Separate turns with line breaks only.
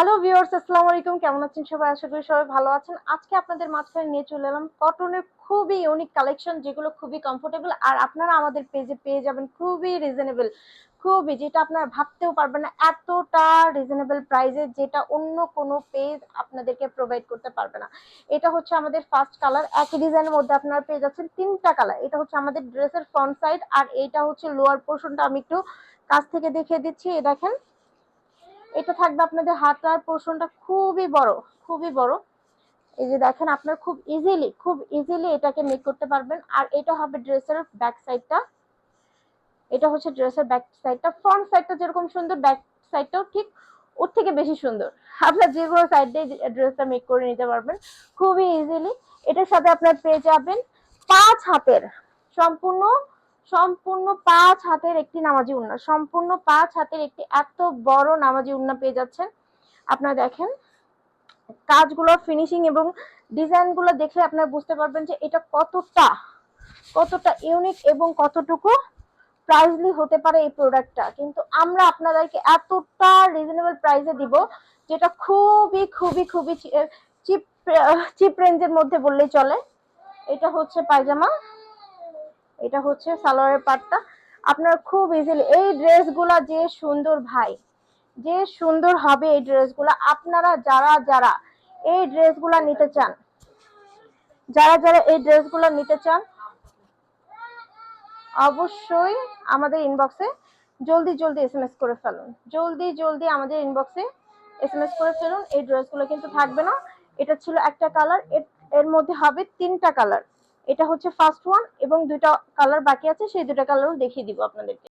Hello viewers, আসসালামু আলাইকুম। কেমন আছেন সবাই? আশা করি সবাই ভালো আছেন। আজকে আপনাদের মাঝখানে নিয়ে চলে এলাম কটনের খুবই ইউনিক কালেকশন, যেগুলো খুবই কমফোর্টেবল আর আপনারা আমাদের পেজে পেয়ে যাবেন খুবই রিজনেবল, খুবই যেটা আপনারা ভাবতেও পারবেন না, এতটা রিজনেবল প্রাইসে, যেটা অন্য কোনো পেজ আপনাদেরকে প্রোভাইড করতে পারবে না। এটা হচ্ছে আমাদের ফার্স্ট কালার। একই ডিজাইনের মধ্যে আপনারা পেয়ে যাচ্ছেন তিনটা কালার। এটা হচ্ছে আমাদের ড্রেসের ফ্রন্ট সাইড, আর এইটা হচ্ছে লোয়ার পোর্শনটা। আমি একটু কাছ থেকে দেখিয়ে দিচ্ছি। এই দেখেন, এটা থাকবে আপনাদের হাতার পোর্শনটা খুবই বড়, খুবই বড়। এই যে দেখেন, আপনার খুব ইজিলি এটাকে মেক করতে পারবেন। আর এটা হবে ড্রেসের ব্যাক সাইডটা। এটা হচ্ছে ড্রেসের ব্যাক সাইডটা। ফ্রন্ট সাইডটা যেরকম সুন্দর, ব্যাক সাইডটাও ঠিক ওর থেকে বেশি সুন্দর। আপনার যে কোনো সাইড দিয়ে ড্রেসটা মেক করে নিতে পারবেন খুবই ইজিলি। এটার সাথে আপনার পেয়ে যাবেন 5 হাতের, সম্পূর্ণ সম্পূর্ণ 5 হাতের একটি নামাজি উন্না, সম্পূর্ণ 5 হাতের একটি এত বড় নামাজি উন্না পেয়ে যাচ্ছেন। আপনারা দেখেন কাজগুলো, ফিনিশিং এবং ডিজাইনগুলো দেখলে আপনারা বুঝতে পারবেন যে এটা কতটা কতটা ইউনিক এবং কতটুকু প্রাইসলি হতে পারে এই প্রোডাক্টটা। কিন্তু আমরা আপনাদেরকে এতটা রিজনেবল প্রাইসে দিব, যেটা খুবই খুবই খুবই চিপ চিপ রেঞ্জের মধ্যে বললেই চলে। এটা হচ্ছে পায়জামা, এটা হচ্ছে সালোয়ারের পাটটা। আপনারা খুব ইজিলি এই ড্রেসগুলা, যে সুন্দর ভাই, যে সুন্দর হবে এই ড্রেসগুলা। আপনারা যারা যারা এই ড্রেসগুলা নিতে চান, যারা যারা এই ড্রেসগুলো নিতে চান, অবশ্যই আমাদের ইনবক্সে জলদি জলদি এসএমএস করে ফেলুন। জলদি জলদি আমাদের ইনবক্সে এসএমএস করে ফেলুন। এই ড্রেসগুলো কিন্তু থাকবে না। এটা ছিল একটা কালার, এর মধ্যে হবে তিনটা কালার। এটা হচ্ছে ফার্স্ট ওয়ান এবং দুইটা কালার বাকি আছে, সেই দুটো কালারও দেখিয়ে দিব আপনাদেরকে।